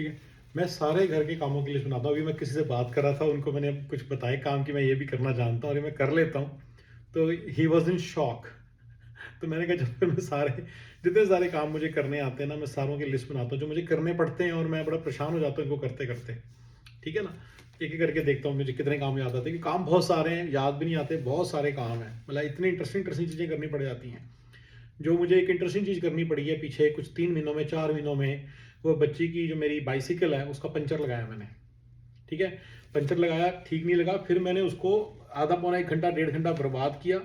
ठीक है। मैं सारे घर के कामों की लिस्ट बनाता हूँ। अभी मैं किसी से बात कर रहा था, उनको मैंने कुछ बताए काम कि मैं ये भी करना जानता हूँ और ये मैं कर लेता हूँ। तो ही वॉज इन शॉक। तो मैंने कहा जब फिर मैं सारे जितने सारे काम मुझे करने आते हैं ना, मैं सारों की लिस्ट बनाता हूँ जो मुझे करने पड़ते हैं, और मैं बड़ा परेशान हो जाता हूँ इनको करते करते। ठीक है ना। एक एक करके देखता हूँ मुझे कितने काम याद आते हैं, कि काम बहुत सारे हैं, याद भी नहीं आते, बहुत सारे काम हैं, मतलब इतनी इंटरेस्टिंग इंटरेस्टिंग चीज़ें करनी पड़ जाती हैं। जो मुझे एक इंटरेस्टिंग चीज़ करनी पड़ी है पीछे कुछ 3 महीनों में, 4 महीनों में, वो बच्ची की जो मेरी बाइसिकल है उसका पंचर लगाया मैंने। ठीक है। पंचर लगाया, ठीक नहीं लगा, फिर मैंने उसको आधा पौना 1 घंटा 1.5 घंटा बर्बाद किया।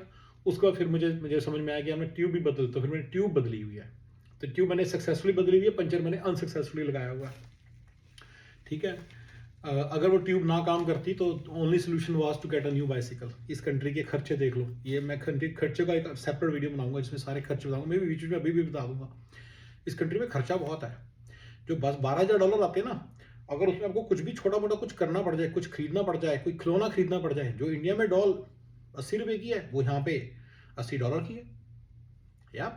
उसके बाद फिर मुझे मुझे समझ में आया कि मैं ट्यूब भी बदल, तो फिर मैंने ट्यूब बदली हुई है। तो ट्यूब मैंने सक्सेसफुली बदली हुई है, पंचर मैंने अनसक्सेसफुली लगाया हुआ है। ठीक है। अगर वो ट्यूब ना काम करती तो only solution was to get a new bicycle. इस कंट्री के खर्चे देख लो, ये मैं कंट्री खर्चे का एक सेपरेट वीडियो बनाऊंगा जिसमें सारे खर्चे बताऊंगा, मैं भी बीच में अभी भी बता दूंगा। इस कंट्री में खर्चा बहुत है। जो बस $12,000 आते हैं ना, अगर उसमें आपको कुछ भी छोटा मोटा कुछ करना पड़ जाए, कुछ खरीदना पड़ जाए, कोई खिलौना खरीदना पड़ जाए, जो इंडिया में डॉल 80 रुपए की है वो यहाँ पे $80 की है। या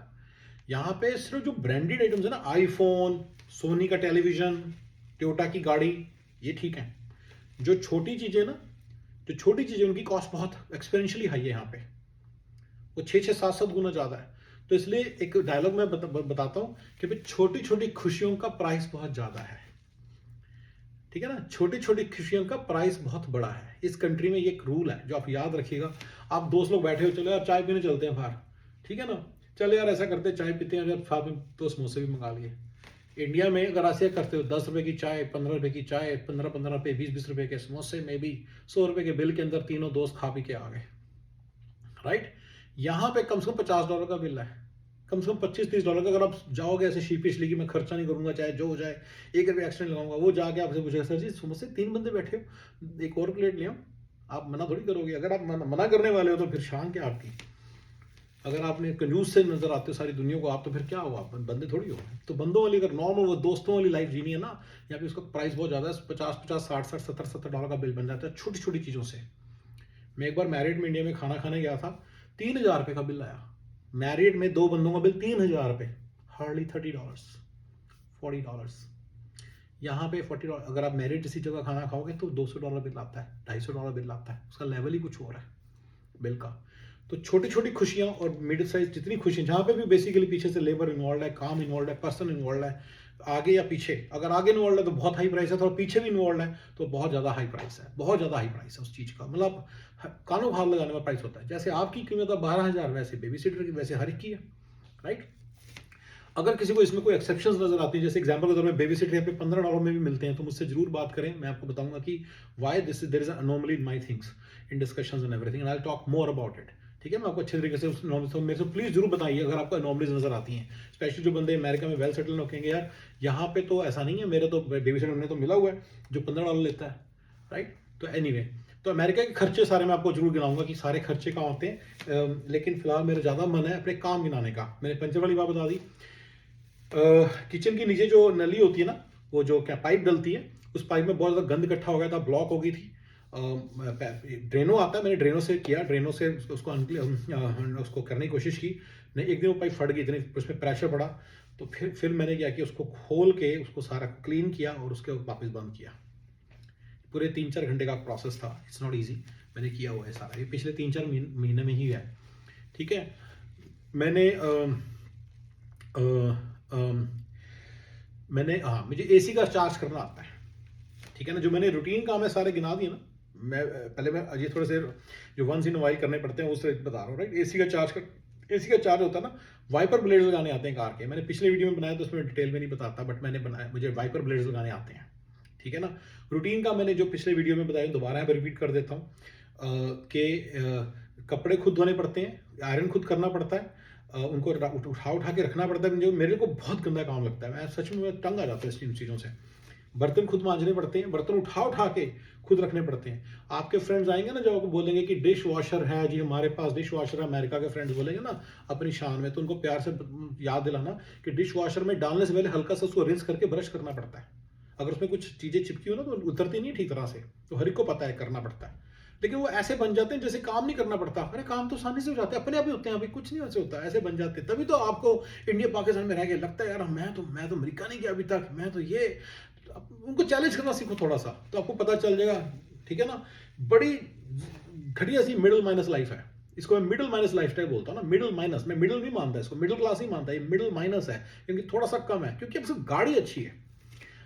यहाँ पे सिर्फ जो ब्रांडेड आइटम्स है ना, आईफोन, सोनी का टेलीविजन, टोयोटा की गाड़ी, ये ठीक है। जो छोटी चीजें ना, जो छोटी चीजें उनकी कॉस्ट बहुत एक्सपेरेंशियली हाई है यहाँ पे, वो 6-6 7-7 गुना ज्यादा है। तो इसलिए एक डायलॉग मैं बताता हूँ कि भाई छोटी छोटी खुशियों का प्राइस बहुत ज्यादा है। ठीक है ना। छोटी छोटी खुशियों का प्राइस बहुत बड़ा है। इस कंट्री में ये एक रूल है जो आप याद रखिएगा। आप दोस्त लोग बैठे हो, चलो यार चाय पीने चलते हैं बाहर, ठीक है ना, चलो यार ऐसा करते हैं चाय पीते हैं, यार साथ में तो समोसे भी मंगा लिए। इंडिया में अगर ऐसे करते हो, 10 रुपए की चाय, 15 रुपए की चाय, 15-15 रुपए, 20-20 रुपए के समोसे में भी 100 रुपए के बिल के अंदर तीनों दोस्त खा पी के आ गए। राइट। यहाँ पे कम से कम $50 का बिल है, कम से कम $25-30 का। अगर आप जाओगे ऐसे शीपिशली कि मैं खर्चा नहीं करूंगा चाहे जो हो जाए, 1 रुपये एक्स्ट्रा लगाऊंगा, वो जाके आपसे पूछेगा सर जी समोसे 3 बंदे बैठे हो, एक और प्लेट ले आओ, आप मना थोड़ी करोगे। अगर आप मना करने वाले हो तो फिर शान क्या आपकी। अगर आपने कंजूस से नजर आते हो सारी दुनिया को आप, तो फिर क्या होगा, आप बंदे थोड़ी हो। तो बंदों वाली अगर नॉर्मल वो दोस्तों वाली लाइफ जीनी है ना, यहाँ पे उसका प्राइस बहुत ज्यादा है। 50-50, 60-60, 70-70 डॉलर का बिल बन जाता है छोटी छोटी चीजों से। मैं एक बार मैरिड में इंडिया में खाना खाने गया था, $3,000 का बिल आया। मैरिड में 2 बंदों का बिल $3,000, हार्डली $30, $40। यहाँ पे $40। अगर आप मैरिड किसी जगह खाना खाओगे तो $200 बिल आता है, $250 बिल आता है। उसका लेवल ही कुछ और है बिल का। तो छोटी छोटी खुशियां और मिडिल साइज जितनी खुशियां, जहाँ पे भी बेसिकली पीछे से लेबर इन्वॉल्व है, काम इन्वॉल्व है, पर्सन इन्वॉल्व है, आगे या पीछे। अगर आगे इन्वॉल्व है तो बहुत हाई प्राइस है, थोड़ा पीछे भी इन्वॉल्व है तो बहुत ज़्यादा हाई प्राइस है, बहुत ज़्यादा हाई प्राइस है उस चीज़ का। मतलब कानों हाथ लगाने का प्राइस होता है। जैसे आपकी कीमत है 12,000, वैसे बेबी सीटर की वैसे हर एक की है। राइट। अगर किसी को इसमें कोई एक्सेप्शंस नजर आती है, जैसे एग्जांपल के तौर पे बेबी सीटर यहाँ पे $15 में भी मिलते हैं, तो मुझसे जरूर बात करें, मैं आपको बताऊंगा कि why this there is anomaly in my things, in discussions and everything, and I will talk more about it. ठीक है। मैं आपको अच्छे तरीके से उस नॉर्मल, तो मेरे से प्लीज जरूर बताइए अगर आपको अनोमलीज नजर आती हैं। स्पेशली जो बंदे अमेरिका में वेल सेटल होंगे, यार यहाँ पे तो ऐसा नहीं है, मेरे तो बेबी सीटर में तो मिला हुआ है जो $15 लेता है। राइट। तो एनीवे, तो अमेरिका के खर्चे सारे मैं आपको जरूर गिनाऊंगा कि सारे खर्चे कहाँ होते हैं। लेकिन फिलहाल मेरा ज़्यादा मन है अपने काम गिनाने का। मैंने पंचर वाली बात बता दी। किचन के नीचे जो नली होती है ना, वो जो क्या पाइप डलती है, उस पाइप में बहुत ज़्यादा गंद इकट्ठा हो गया था, ब्लॉक हो गई थी। ड्रेनो आता है, मैंने ड्रेनो से किया, ड्रेनो से उसको उसको करने की कोशिश की। नहीं, एक दिन वो पाइप फट गई, इतनी उसमें प्रेशर पड़ा। तो फिर मैंने क्या किया, उसको खोल के उसको सारा क्लीन किया और उसके वापस बंद किया। पूरे 3-4 घंटे का प्रोसेस था। It's not easy. मैंने किया हुआ है सारा, ये पिछले 3-4 महीने में ही है। ठीक है। मैंने हाँ, मुझे एसी का चार्ज करना आता है। ठीक है ना। जो मैंने रूटीन काम है सारे गिना दिए ना। मैं पहले मैं ये थोड़े से जो वंस इन वाइल करने पड़ते हैं उससे बता रहा हूँ। राइट। एसी का चार्ज होता है ना, वाइपर ब्लेड्स लगाने आते हैं कार के। मैंने पिछले वीडियो में बनाया तो उसमें डिटेल में नहीं बताता, बट मैंने बनाया, मुझे वाइपर ब्लेड्स लगाने आते हैं। ठीक है ना। रूटीन का मैंने जो पिछले वीडियो में बताया दोबारा मैं रिपीट कर देता हूँ कि कपड़े खुद धोने पड़ते हैं, आयरन खुद करना पड़ता है, उनको उठा के रखना पड़ता है, जो मेरे को बहुत गंदा काम लगता है। मैं सच में तंग आ जाता है इन चीज़ों से। बर्तन खुद मांजने पड़ते हैं, बर्तन उठा के खुद रखने पड़ते हैं। आपके फ्रेंड्स आएंगे ना जो आपको बोलेंगे कि डिश वॉशर है जी, हमारे पास डिश वॉशर है, अमेरिका के फ्रेंड्स बोलेंगे ना अपनी शान में, तो उनको प्यार से याद दिलाना कि डिश वॉशर में डालने से पहले हल्का सा उसको रिंस करके ब्रश करना पड़ता है। अगर उसमें कुछ चीज़ें चिपकी हो ना तो उतरती नहीं ठीक तरह से, तो हर एक को पता है करना पड़ता है। लेकिन वो ऐसे बन जाते हैं जैसे काम नहीं करना पड़ता। अरे काम तो आसानी से हो जाते हैं, अपने आप ही होते हैं, अभी कुछ नहीं ऐसे होता, ऐसे बन जाते हैं। तभी तो आपको इंडिया पाकिस्तान में रह के लगता है यार मैं तो अमेरिका नहीं गया अभी तक, मैं तो ये। उनको चैलेंज करना सीखो थोड़ा सा, तो आपको पता चल जाएगा। ठीक है ना, बड़ी घटिया सी मिडिल माइनस लाइफ है, इसको मैं मिडिल माइनस लाइफस्टाइल बोलता हूँ ना। मिडिल माइनस, मैं मिडिल नहीं मानता इसको, मिडिल क्लास नहीं मानता, ये मिडिल माइनस है, क्योंकि थोड़ा सा कम है। क्योंकि अब सिर्फ गाड़ी अच्छी है,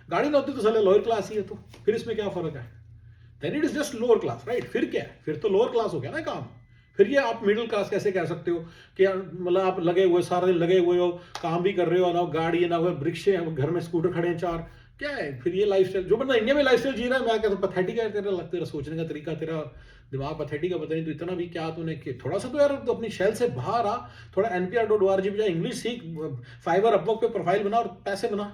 गाड़ी ना होती तो साले लोअर क्लास ही है, तो फिर इसमें क्या फर्क है? Then it is just lower class, right? फिर क्या है, फिर तो लोअर क्लास हो गया ना काम। फिर ये आप मिडिल क्लास कैसे कह सकते हो कि मतलब आप लगे हुए, सारा दिन लगे हुए हो, काम भी कर रहे हो, ना गाड़ी है ना रिक्शे हैं, घर में स्कूटर खड़े हैं 4, क्या है फिर ये लाइफस्टाइल? जो बंदा इंडिया में लाइफस्टाइल जी रहा है, मैं कहता हूँ पैथेटिक है तेरा सोचने का तरीका, तेरा दिमाग पैथेटिक है। पता नहीं तो इतना भी क्या तूने कि थोड़ा सा तो यार तो अपनी शेल से बाहर आ, थोड़ा npr.org पे जा, इंग्लिश सीख, फाइवर अपवर्क पे प्रोफाइल बना और पैसे बना,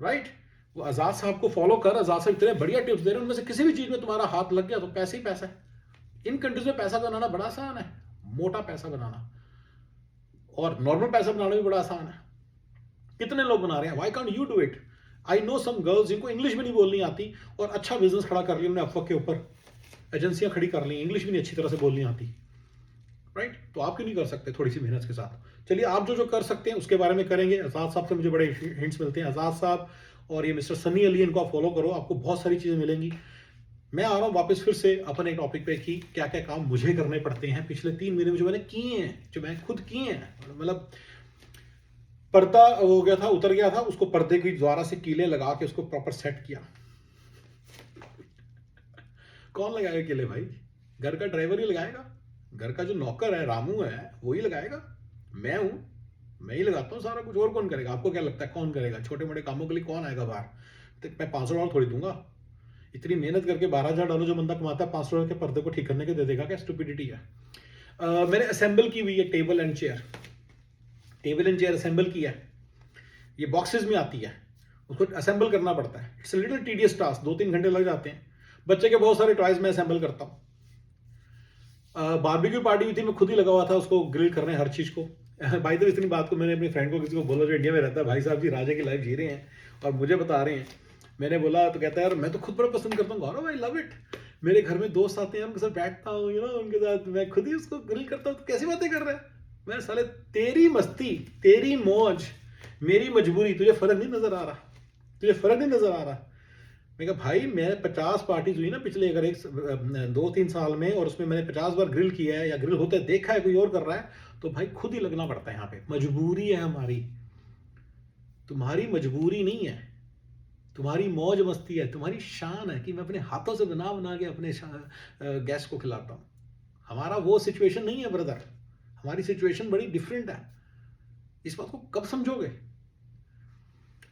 राइट? वो आजाद साहब को फॉलो कर, आजाद साहब इतने बढ़िया टिप्स दे रहे हैं, उनमें से किसी भी चीज में तुम्हारा हाथ लग गया तो पैसे ही पैसा है। इन कंट्रीज में पैसा बनाना बड़ा आसान है, मोटा पैसा बनाना, और नॉर्मल पैसा बनाना भी बड़ा आसान है। कितने लोग बना रहे हैं, why can't you do it? I know some girls जिनको इंग्लिश भी नहीं बोलनी आती और अच्छा बिजनेस खड़ा कर लिया उन्होंने, अपवर्क के ऊपर एजेंसियां खड़ी कर ली, इंग्लिश भी नहीं अच्छी तरह से बोलनी आती, राइट? तो आप क्यों नहीं कर सकते थोड़ी सी मेहनत के साथ? चलिए, आप जो कर सकते हैं उसके बारे में करेंगे। आजाद साहब से मुझे बड़े हिंट्स मिलते हैं, आजाद साहब और ये मिस्टर सनी अली, इनको आप फॉलो करो, आपको बहुत सारी चीजें मिलेंगी। मैं आ रहा हूँ वापस फिर से अपन एक टॉपिक पे कि क्या क्या काम मुझे करने पड़ते हैं पिछले 3 महीने में, जो मैंने किए हैं, जो मैं खुद किए हैं। मतलब पर्दा हो गया था, उतर गया था, उसको पर्दे की द्वारा से कीले लगा के उसको प्रॉपर सेट किया। कौन लगाएगा कीले भाई? घर का ड्राइवर ही लगाएगा, घर का जो नौकर है रामू है वही लगाएगा। मैं हूं, मैं ही लगाता हूँ सारा कुछ, और कौन करेगा? आपको क्या लगता है कौन करेगा? छोटे मोटे कामों के लिए कौन आएगा बाहर? तो मैं $500 थोड़ी दूंगा। इतनी मेहनत करके $12,000 जो बंदा कमाता है, $500 के पर्दे को ठीक करने के दे देगा क्या? स्टुपिडिटी है। मैंने असेंबल की हुई है table and chair, table and chair assemble किया है। ये बॉक्सेस में आती है, उसको असेंबल करना पड़ता है। इट्स लिटिल टीडियस टास्क, 2-3 घंटे लग जाते हैं। बच्चे के बहुत सारे टॉयज में असेंबल करता हूँ। बारबेक्यू पार्टी हुई थी, मैं खुद ही लगा हुआ था उसको ग्रिल करने हर चीज को। भाई तो इतनी बात को मैंने अपनी फ्रेंड को किसी को बोला जो इंडिया में रहता है, भाई साहब जी राजा की लाइफ जी रहे हैं और मुझे बता रहे हैं। मैंने बोला तो कहता है यार मैं तो खुद बड़ा पसंद करता हूँ गौरव, आई लव इट। मेरे घर में दोस्त आते हैं, उनके साथ बैठता हूँ, उनके साथ मैं खुद ही उसको ग्रिल करता हूँ। तो कैसी बातें कर रहा है? मैं साले तेरी मस्ती, तेरी मौज, मेरी मजबूरी, तुझे फर्क नहीं नजर आ रहा? तुझे फर्क नहीं नजर आ रहा? मैं कहा भाई, मैं 50 पार्टीज हुई ना पिछले अगर 2-3 साल में, और उसमें मैंने 50 बार ग्रिल किया है या ग्रिल होते देखा है कोई और कर रहा है, तो भाई खुद ही लगना पड़ता है। यहाँ पे मजबूरी है हमारी, तुम्हारी मजबूरी नहीं है, तुम्हारी मौज मस्ती है, तुम्हारी शान है कि मैं अपने हाथों से बना बना के अपने गेस्ट को खिलाता हूँ। हमारा वो सिचुएशन नहीं है ब्रदर, हमारी सिचुएशन बड़ी डिफरेंट है। इस बात को कब समझोगे?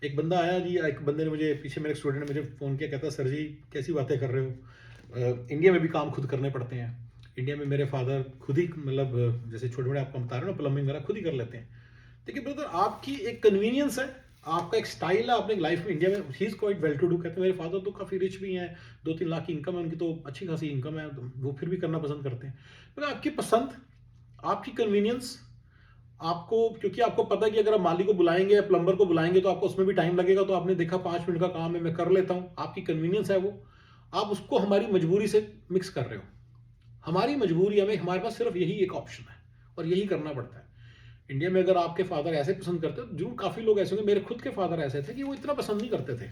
एक बंदा आया जी, एक बंदे ने मुझे, पीछे मेरे स्टूडेंट ने मुझे फ़ोन किया, कहता सर जी कैसी बातें कर रहे हो, इंडिया में भी काम खुद करने पड़ते हैं। इंडिया में मेरे फादर खुद ही, मतलब जैसे छोटे मोटे आपको बता रहे हो ना, प्लम्बिंग वगैरह खुद ही कर लेते हैं। देखिए ब्रदर, आपकी एक कन्वीनियंस है, आपका एक स्टाइल है अपने लाइफ में। इंडिया में he is quite well to do. कहते हैं मेरे फादर तो काफ़ी रिच भी हैं, 2-3 लाख की इनकम है उनकी, तो अच्छी खासी इनकम है, वो फिर भी करना पसंद करते हैं। तो आपकी पसंद, आपकी कन्वीनियंस, आपको, क्योंकि आपको पता है कि अगर आप माली को बुलाएंगे या प्लम्बर को बुलाएंगे तो आपको उसमें भी टाइम लगेगा, तो आपने देखा 5 मिनट का काम है, मैं कर लेता हूं, आपकी कन्वीनियंस है वो। आप उसको हमारी मजबूरी से मिक्स कर रहे हो। हमारी मजबूरी हमें, हमारे पास सिर्फ यही एक ऑप्शन है और यही करना पड़ता है। इंडिया में अगर आपके फादर ऐसे पसंद करते तो जरूर काफी लोग ऐसे होंगे। मेरे खुद के फादर ऐसे थे कि वो इतना पसंद नहीं करते थे,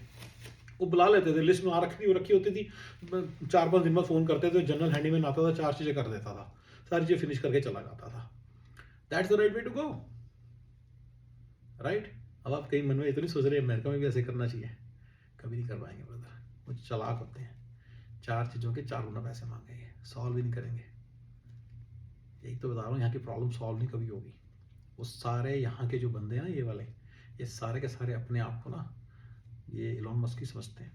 वो बुला लेते थे, लिस्ट में आ रखी होती थी, 4-5 दिन में फोन करते थे, जनरल हैंडीमैन आता था, 4 चीजें कर देता था, सारी चीजें फिनिश करके चला जाता था। That's the right way to go, right? अब आप कहीं मन में इतनी सोच रहे हैं अमेरिका में भी ऐसे करना चाहिए, कभी नहीं कर पाएंगे ब्रदर। वो चालाक होते हैं, 4 चीज़ों के 4 गुना पैसे मांगेंगे, सॉल्व ही नहीं करेंगे। यही तो बता रहा हूँ, यहाँ की प्रॉब्लम सॉल्व नहीं कभी होगी। वो सारे यहाँ के जो बंदे हैं ना, ये वाले, ये सारे के सारे अपने आप को ना, ये इलॉन मस्क ही समझते हैं,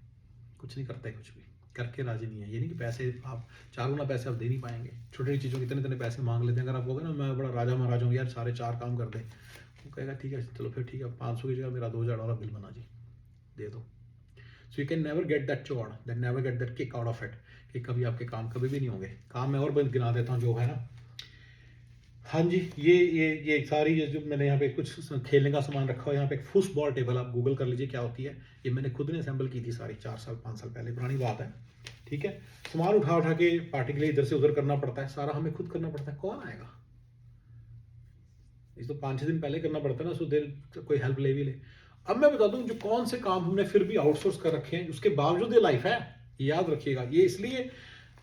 कुछ नहीं करते, कुछ भी करके राजी नहीं है। ये नहीं कि पैसे आप 4 गुना पैसे आप दे नहीं पाएंगे, छोटी छोटी चीज़ों के इतने इतने पैसे मांग लेते हैं। अगर आप कहोगे ना मैं बड़ा राजा महाराजा हूँ यार, सारे 4 काम कर दे, वो कहेगा ठीक है चलो फिर ठीक है, 500 की जगह मेरा $2,000 बिल बना जी, दे दो। So you can never get that chord, that never get that kick out of it, कि कभी आपके काम कभी भी नहीं होंगे। काम मैं और गिना देता हूँ जो है ना, हाँ जी, ये सारी ये जो मैंने यहाँ पे कुछ खेलने का सामान रखा हुआ है, यहाँ पे एक फुटबॉल टेबल, आप गूगल कर लीजिए क्या होती है। ये मैंने खुद ने असेंबल की थी सारी 4 साल 5 साल पहले, पुरानी बात है। ठीक है, सामान उठा उठा के पार्टी के लिए इधर से उधर करना पड़ता है, सारा हमें खुद करना पड़ता है, कौन आएगा? ये तो 5-6 दिन पहले करना पड़ता है ना, सो देर कोई हेल्प ले भी ले। अब मैं बता दूं जो कौन से काम हमने फिर भी आउटसोर्स कर रखे हैं, उसके बावजूद ये लाइफ है, याद रखिएगा। ये इसलिए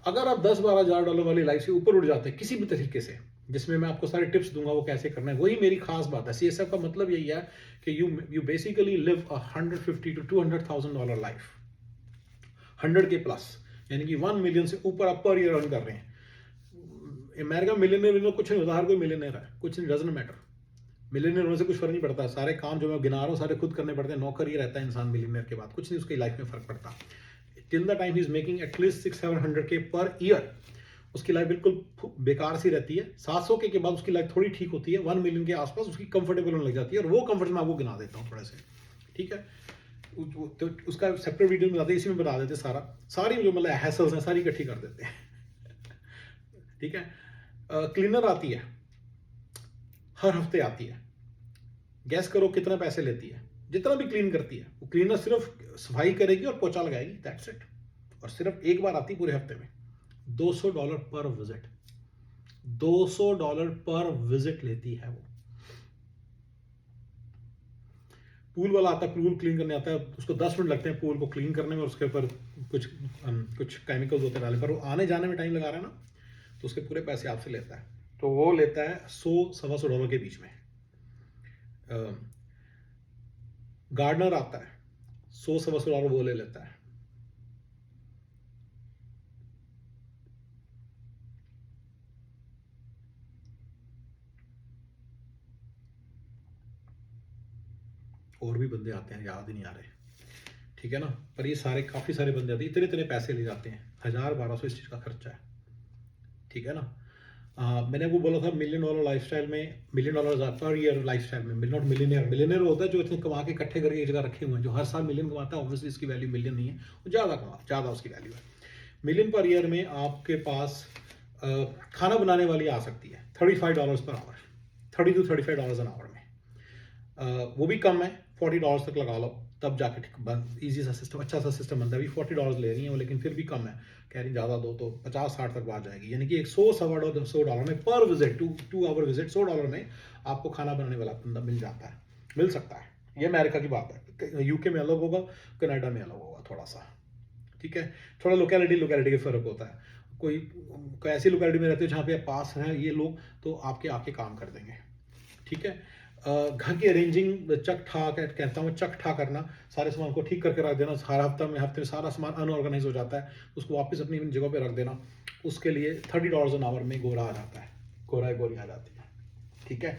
अगर आप 10-12 हज़ार डॉलर वाली लाइफ से ऊपर उठ जाते हैं किसी भी तरीके से, जिसमें मैं आपको सारे टिप्स दूंगा वो कैसे करना है, वही मेरी खास बात है। CSF का मतलब यही है कि you basically live a 150 to 200,000 dollar life, 100 के प्लस, यानी कि 1 मिलियन से ऊपर आप पर ईयर अर्न कर रहे हैं। अमेरिका मिलियनर कुछ नहीं होता, हर कोई मिलियनर है, कुछ नहीं, डजंट मैटर। मिलियनर होने से कुछ फर्क नहीं पड़ता, सारे काम जो मैं गिना रहा हूँ सारे खुद करने पड़ते हैं, नौकर ही रहता है इंसान मिलियनर के बाद, कुछ नहीं उसकी लाइफ में फर्क पड़ता। Till the time he is making at least 600-700 के पर ईयर, उसकी लाइफ बिल्कुल बेकार सी रहती है। 700 के बाद उसकी लाइफ थोड़ी ठीक होती है, 1 मिलियन के आसपास उसकी कंफर्टेबल होने लग जाती है, और वो कंफर्ट मैं आपको गिना देता हूँ थोड़े से। ठीक है, तो उसका सेपरेट वीडियो में बताते हैं, इसी में बता देते सारी जो मतलब हैसल्स हैं सारी इकट्ठी कर देते हैं। ठीक है, क्लीनर आती है, हर हफ्ते आती है, गैस करो कितना पैसे लेती है? जितना भी क्लीन करती है वो क्लीनर सिर्फ सफाई करेगी और पोछा लगाएगी, दैट्स इट। और सिर्फ एक बार आती पूरे हफ्ते में। $200 पर विजिट, $200 पर विजिट लेती है वो। पूल वाला आता है, पूल क्लीन करने आता है, उसको 10 मिनट लगते हैं पूल को क्लीन करने में, और उसके ऊपर कुछ केमिकल्स होते हैं डाले, पर वो आने जाने में टाइम लगा रहा है ना, तो उसके पूरे पैसे आपसे लेता है। तो वो लेता है $100-125 के बीच में। गार्डनर आता है, $100-125 वो ले लेता है। और भी बंदे आते हैं, याद ही नहीं आ रहे, ठीक है ना, पर ये सारे काफ़ी सारे बंदे आते हैं, इतने इतने पैसे ले जाते हैं, 1000-1200 इस चीज़ का खर्चा है। ठीक है ना, मैंने वो बोला था $1 मिलियन लाइफस्टाइल में, $1 मिलियन पर ईयर लाइफस्टाइल में, नॉट मिलियनियर। मिलियनियर होता है जो इतने कमा के इकट्ठे करके एक जगह रखे हुए हैं, जो हर साल मिलियन कमाता है, ऑब्वियसली इसकी वैल्यू मिलियन नहीं है, वो ज़्यादा उसकी वैल्यू है। मिलियन पर ईयर में आपके पास खाना बनाने वाली आ सकती है $35 per hour, $30 to $35 an hour में। वो भी कम है, $40 तक लगा लो, तब जाके ठीक ईजी सा सिस्टम, अच्छा सा सिस्टम बनता है। अभी $40 ले रही है वो, लेकिन फिर भी कम है, कह रही ज़्यादा दो तो 50-60 तक बात जाएगी, यानी कि 100-125 डॉलर में पर विजिट, 2 आवर विजिट, $100 में आपको खाना बनाने वाला बंदा मिल जाता है, मिल सकता है। ये अमेरिका की बात है, यूके में अलग होगा, कनाडा में अलग होगा थोड़ा सा। ठीक है, थोड़ा लोकेलिटी के फ़र्क होता है। कोई ऐसी लोकेलिटी में रहते हो जहाँ पे पास हैं ये लोग, तो आपके आके काम कर देंगे। ठीक है, घर की अरेंजिंग चक ठा कहता हूँ, चक ठा करना, सारे सामान को ठीक करके रख देना, हर हफ्ते में सारा सामान अनऑर्गेनाइज हो जाता है, उसको वापस अपनी जगह पे रख देना, उसके लिए $30 एन आवर में गोरा आ जाता है, गोरी आ जाती है। ठीक है,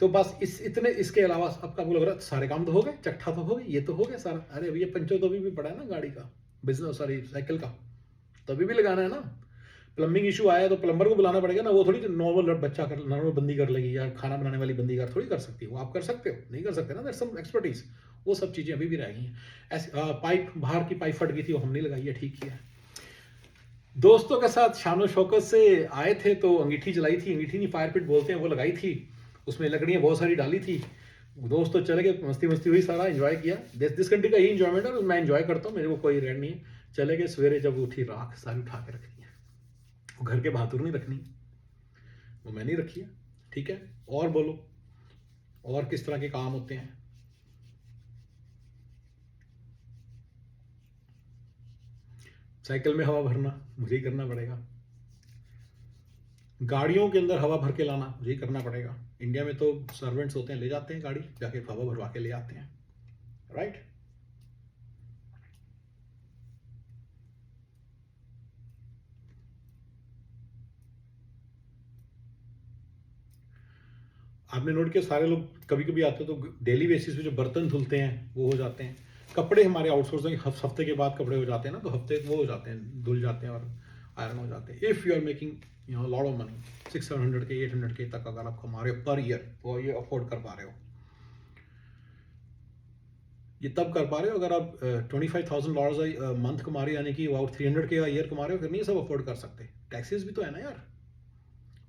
तो बस इसके अलावा आपका लग रहा है सारे काम तो हो गए, चट्ठा तो हो गए, ये तो हो गया सारा। अरे अभी ये पंचर तो अभी भी पड़ा है ना गाड़ी का, बिजनेस सॉरी साइकिल का, तो अभी भी लगाना है ना। प्लम्बिंग इशू आया तो प्लम्बर को बुलाना पड़ेगा ना, वो थोड़ी नॉर्मल बंदी कर लेगी, या खाना बनाने वाली बंदी कर थोड़ी कर सकती है, वो आप कर सकते हो, नहीं कर सकते ना, दैट्स सम एक्सपर्टीज। वो सब चीज़ें अभी भी रह गई हैं। ऐसे पाइप, बाहर की पाइप फट गई थी, वो हमने लगाई है, ठीक किया। दोस्तों के साथ शानो शौकत से आए थे तो अंगीठी जलाई थी, अंगीठी नहीं फायर पिट बोलते हैं, वो लगाई थी, उसमें लकड़ियाँ बहुत सारी डाली थी। दोस्त तो चले गए, मस्ती हुई, सारा एंजॉय किया। दिस कंट्री का ही इंजॉयमेंट है, मैं एंजॉय करता हूँ, मेरे को कोई रेड नहीं है। चले गए, सवेरे जब उठी राख सारी उठा के रखनी है, वो घर के बहादुर नहीं रखनी, वो मैंने ही रखी है। ठीक है, और बोलो, और किस तरह के काम होते हैं? साइकिल में हवा भरना मुझे ही करना पड़ेगा, गाड़ियों के अंदर हवा भर के लाना मुझे ही करना पड़ेगा। इंडिया में तो सर्वेंट्स होते हैं, ले जाते हैं गाड़ी, जाके हवा भरवा के ले आते हैं, राइट। आपने नोट किया, सारे लोग कभी कभी आते हैं तो डेली बेसिस पे जो बर्तन धुलते हैं वो हो जाते हैं। कपड़े हमारे आउटसोर्स हैं, हफ्ते के बाद कपड़े हो जाते हैं ना, तो हफ्ते वो हो जाते हैं, धुल जाते हैं और आयरन हो जाते हैं। If you are making lot of money, 600-700 के 800 के तक अगर आप कमा रहे हो पर ईयर, तो ये अफोर्ड कर पा रहे हो, ये तब कर पा रहे हो अगर आप $25,000 मंथ कमा रहे हो, यानी कि अबाउट 300 के ईयर कमा रहे हो, फिर नहीं सब अफोर्ड कर सकते। टैक्सेस भी तो है ना यार,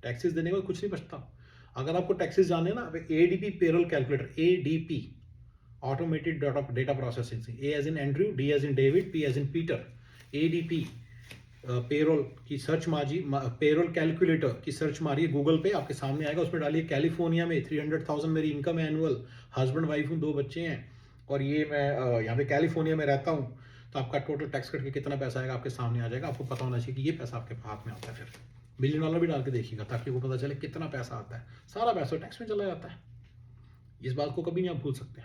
टैक्सेस देने का कुछ नहीं बचता। अगर आपको टैक्सेस जानने ना, ADP payroll calculator, ADP automated data processing, A as in Andrew, D as in David, P as in Peter, ADP payroll की सर्च मारिए, पेरोल कैलकुलेटर की सर्च मारिए गूगल पे, आपके सामने आएगा। उसमें डालिए कैलिफोर्निया में 300,000 मेरी इनकम है एनुअल, हस्बैंड वाइफ हूँ, 2 बच्चे हैं, और ये मैं यहाँ पे कैलिफोर्निया में रहता हूँ, तो आपका टोटल टैक्स कट के कितना पैसा आएगा आपके सामने आ जाएगा। आपको पता होना चाहिए कि ये पैसा आपके हाथ में आता है। फिर $1 भी डाल के देखिएगा ताकि आपको पता चले कितना पैसा आता है। सारा पैसा टैक्स में चला जाता है, इस बात को कभी नहीं आप भूल सकते।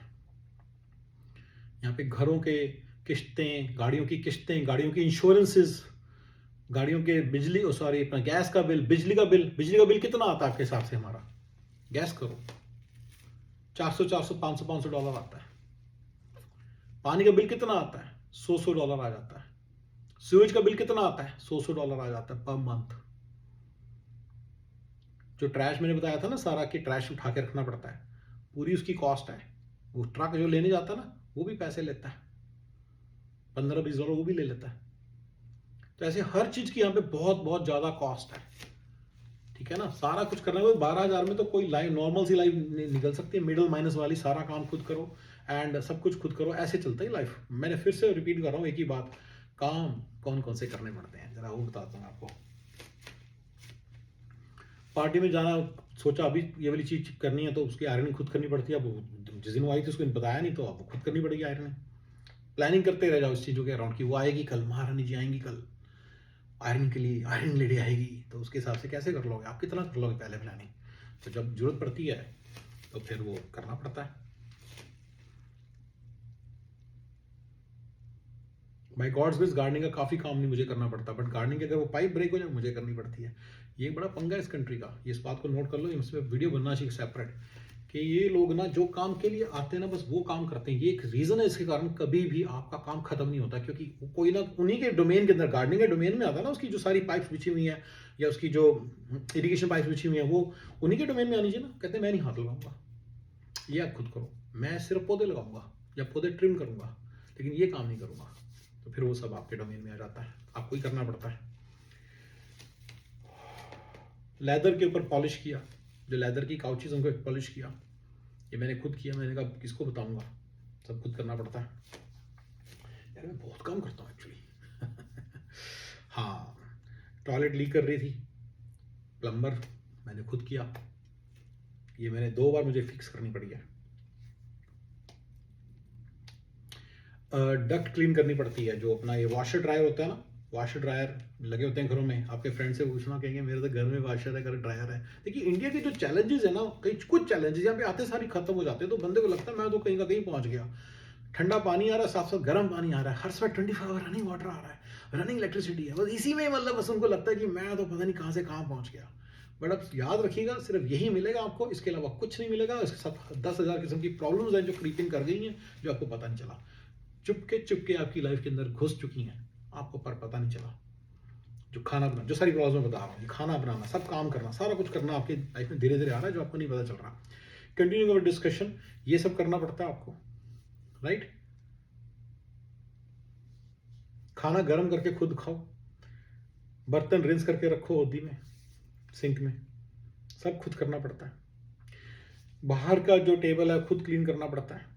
यहाँ पे घरों के किस्तें, गाड़ियों की किस्तें, गाड़ियों की इंश्योरेंसेस, गाड़ियों के बिजली अपना गैस का बिल, बिजली का बिल कितना आता है आपके हिसाब से? हमारा गैस करो, 400 500 डॉलर आता है। पानी का बिल कितना आता है? $100 आ जाता है। सीवेज का बिल कितना आता है? $100 आ जाता है पर मंथ। जो ट्रैश मैंने बताया था ना सारा, कि ट्रैश उठा के रखना पड़ता है, पूरी उसकी कॉस्ट है। वो ट्रक जो लेने जाता है ना, वो भी पैसे लेता है, $15-20 वो भी ले लेता है। तो ऐसे हर चीज की यहाँ पे बहुत बहुत ज्यादा कॉस्ट है, ठीक है ना। सारा कुछ करना है, 12,000 में तो कोई लाइफ, नॉर्मल सी लाइफ निकल सकती है, मिडिल माइनस वाली। सारा काम खुद करो एंड सब कुछ खुद करो, ऐसे चलता है लाइफ। मैंने फिर से रिपीट कर रहा हूँ एक ही बात, काम कौन कौन से करने पड़ते हैं जरा वो बताता हूँ आपको। पार्टी में जाना, सोचा अभी ये वाली चीज करनी है तो उसकी आयरनिंग खुद करनी पड़ती है। अब जिस दिन वो आई थी उसको बताया नहीं, तो आपको खुद करनी पड़ेगी आयरनिंग। प्लानिंग करते रह जाओ इस चीज़ों के अराउंड, कि वो आएगी कल, महारानी जी आएंगी कल आयरन के लिए, आयरन लेडी आएगी, तो उसके हिसाब से कैसे कर लोगे आप? कितना कर लोगे पहले प्लानिंग? तो जब जरूरत पड़ती है तो फिर वो करना पड़ता है। बाय गॉड्स ग्रेस गार्डनिंग का काफ़ी काम नहीं मुझे करना पड़ता, बट गार्डनिंग की अगर वो पाइप ब्रेक हो जाए मुझे करनी पड़ती है। ये बड़ा पंगा है इस कंट्री का, ये इस बात को नोट कर लो। इस पर वीडियो बनना चाहिए सेपरेट, कि ये लोग ना जो काम के लिए आते हैं ना बस वो काम करते हैं। ये एक रीज़न है, इसके कारण कभी भी आपका काम खत्म नहीं होता, क्योंकि कोई ना उन्हीं के डोमेन के अंदर, गार्डनिंग के डोमेन में आता है ना, उसकी जो सारी पाइप्स बिछी हुई हैं या उसकी जो इरिगेशन पाइप्स बिछी हुई हैं वो उन्हीं के डोमेन में आनी चाहिए ना। कहते हैं मैं नहीं हाथ लगाऊंगा, ये आप खुद करो, मैं सिर्फ पौधे लगाऊंगा या पौधे ट्रिम करूंगा, लेकिन ये काम नहीं करूंगा। तो फिर वो सब आपके डोमेन में आ जाता है, आपको ही करना पड़ता है। लेदर के ऊपर पॉलिश किया, जो लेदर की काउचेज उनको पॉलिश किया, ये मैंने खुद किया। मैंने कहा किसको बताऊंगा, सब खुद करना पड़ता है यार। मैं बहुत काम करता हूँ एक्चुअली। हाँ, टॉयलेट लीक कर रही थी, प्लम्बर मैंने खुद किया। ये मैंने 2 बार मुझे फिक्स करनी पड़ी है। डक्ट क्लीन करनी पड़ती है, जो अपना ये वॉशर ड्रायर होता है ना, वॉशर ड्रायर लगे होते हैं घरों में। आपके फ्रेंड से पूछना, कहेंगे मेरे तो घर में वॉशर है, घर ड्रायर है। देखिए इंडिया के जो चैलेंजेस है ना, कई कुछ चैलेंजेस यहाँ पे आते सारी खत्म हो जाते हैं, तो बंदे को लगता है मैं तो कहीं का कहीं पहुंच गया। ठंडा पानी आ रहा है, साथ साथ गर्म पानी आ रहा है, हर समय 24 आवर रनिंग वाटर आ रहा है, रनिंग इलेक्ट्रिसिटी है, बस इसी में मतलब बस उनको लगता है कि मैं तो पता नहीं कहाँ से कहाँ पहुंच गया। बट अब याद रखिएगा, सिर्फ यही मिलेगा आपको, इसके अलावा कुछ नहीं मिलेगा। इसके साथ 10,000 किस्म की प्रॉब्लम्स हैं जो क्रीपिंग कर गई हैं, जो आपको पता नहीं चला, चुपके चुपके आपकी लाइफ के अंदर घुस चुकी हैं, आपको पर पता नहीं चला। जो खाना बनाना, जो सारी प्रॉब्लम बता रहा हूँ, खाना बनाना, सब काम करना, सारा कुछ करना आपकी लाइफ में धीरे धीरे आ रहा है, जो आपको नहीं पता चल रहा। कंटिन्यू अवर डिस्कशन, ये सब करना पड़ता है आपको, राइट। खाना गर्म करके खुद खाओ, बर्तन रिंस करके रखो होदी में, सिंक में, सब खुद करना पड़ता है। बाहर का जो टेबल है खुद क्लीन करना पड़ता है,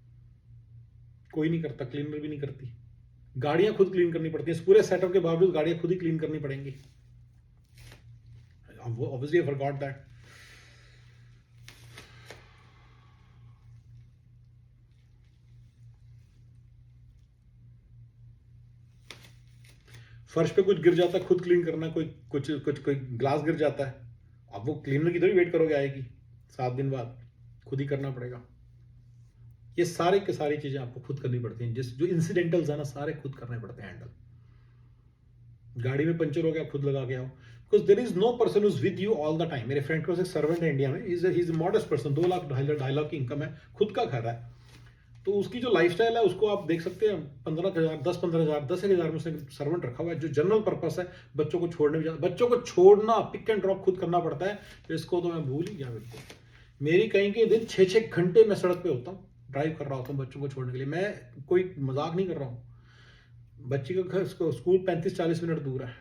कोई नहीं करता, क्लीनर भी नहीं करती। गाड़ियां खुद क्लीन करनी पड़ती हैं, इस पूरे सेटअप के बावजूद गाड़ियां खुद ही क्लीन करनी पड़ेंगी। Obviously I forgot that. फर्श पे कुछ गिर जाता है, खुद क्लीन करना। कोई ग्लास गिर जाता है, अब वो क्लीनर की थोड़ी वेट करोगे आएगी 7 दिन बाद, खुद ही करना पड़ेगा। ये सारे के सारी चीजें आपको खुद करनी पड़ती हैं, जो इंसिडेंटल्स है ना, सारे खुद करने पड़ते हैं हैंडल। गाड़ी में पंचर हो गया, खुद लगा के आओ, because there is no person who is with you all the time. मेरे फ्रेंड के पास एक सर्वेंट है इंडिया में, he is modest person, 2 lakh 2.5 lakh की इनकम है, खुद का घर है, तो उसकी जो लाइफस्टाइल है उसको आप देख सकते हैं। 15,000 10-15,000 10,000 में उसने सर्वेंट रखा हुआ है, जो जनरल पर्पस है, बच्चों को छोड़ने में। बच्चों को छोड़ना, पिक एंड ड्रॉप खुद करना पड़ता है, तो इसको तो मैं भूल ही गया बिल्कुल। मेरी कहीं के दिन 6-6 घंटे मैं सड़क पे होता हूँ, ड्राइव कर रहा होता हूँ बच्चों को छोड़ने के लिए। मैं कोई मजाक नहीं कर रहा हूँ। बच्ची का घर, स्कूल 35-40 मिनट दूर है,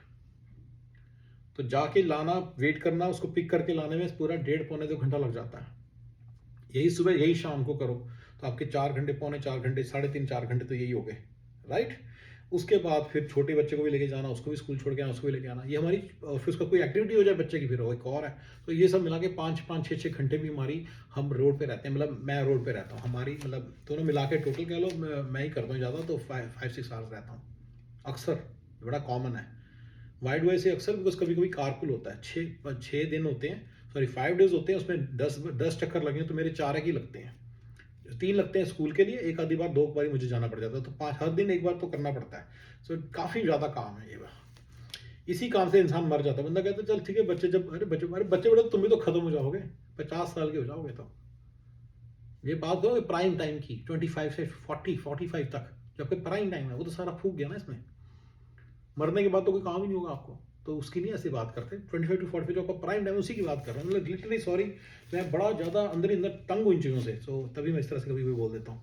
तो जाके लाना, वेट करना, उसको पिक करके लाने में पूरा 1.5 पौने 2 घंटा लग जाता है। यही सुबह यही शाम को करो तो आपके 4 घंटे, पौने 4 घंटे, 3.5 4 घंटे तो यही हो गए, राइट। उसके बाद फिर छोटे बच्चे को भी लेके जाना, उसको भी स्कूल छोड़ के आना, उसको भी लेके आना, ये हमारी फिर उसका कोई एक्टिविटी हो जाए बच्चे की, फिर वो एक और है। तो ये सब मिला के 5-5 6-6 घंटे भी हमारी हम रोड पे रहते हैं, मतलब मैं रोड पे रहता हूँ, हमारी मतलब दोनों मिला के टोटल कह लो मैं ही करता हूँ ज़्यादा, तो 5-6 आवर्स रहता हूँ अक्सर, बड़ा कॉमन है। वाइड वे से अक्सर, बिकॉज कभी कभी कारपुल होता है, 6 दिन होते हैं, सॉरी 5 डेज होते हैं, उसमें 10 चक्कर लगे तो मेरे 4 ही लगते हैं, 3 लगते हैं स्कूल के लिए, एक आधी बार 2 बार मुझे जाना पड़ जाता है, तो 5 हर दिन एक बार तो करना पड़ता है। सो काफ़ी ज़्यादा काम है ये। इसी काम से इंसान मर जाता है। बंदा कहता है चल ठीक है, बच्चे जब अरे बच्चे बड़े, तुम भी तो खत्म हो जाओगे, 50 साल के हो जाओगे, तो ये बात करो प्राइम टाइम की, 25 से 45 तक जबकि प्राइम टाइम है, वो तो सारा फूक गया ना इसमें। मरने के बाद तो कोई काम ही नहीं होगा आपको, तो उसकी नहीं ऐसी बात करते। 25 to 45 जो आपका प्राइम टाइम, उसी की बात कर रहा हूँ। मतलब लिटरली सॉरी, मैं बड़ा ज़्यादा अंदर ही अंदर तंग हूँ इन चीज़ों से, सो तभी मैं इस तरह से कभी भी बोल देता हूँ।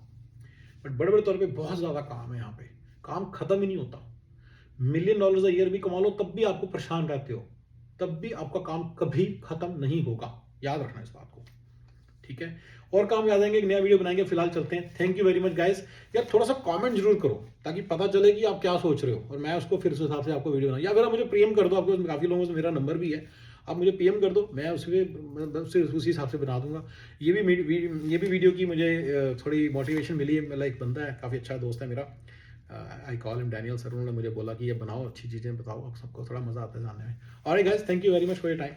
बट बड़े बड़े तौर पे बहुत ज़्यादा काम है यहाँ पे, काम खत्म ही नहीं होता। $1,000,000 ईयर भी कमा लो तब भी आपको परेशान रहते हो, तब भी आपका काम कभी खत्म नहीं होगा, याद रखना इस बात को, ठीक है। और काम याद आएंगे, एक नया वीडियो बनाएंगे, फिलहाल चलते हैं। Thank you very much guys. यार थोड़ा सा कमेंट जरूर करो ताकि पता चले कि आप क्या सोच रहे हो, और मैं उसको फिर उस हिसाब से आपको वीडियो बनाऊँ, या फिर आप मुझे पीएम कर दो, आपको काफ़ी लोगों से मेरा नंबर भी है, आप मुझे पीएम कर दो, मैं उसी हिसाब से बना दूंगा। ये भी वीडियो की मुझे थोड़ी मोटिवेशन मिली है। मेरा एक बंदा है, काफ़ी अच्छा दोस्त है मेरा, I call him Daniel sir, उन्होंने मुझे बोला कि ये बनाओ, अच्छी चीज़ें बताओ, आप सबको थोड़ा मज़ा आता है जानने में। Alright guys, thank you very much for your time.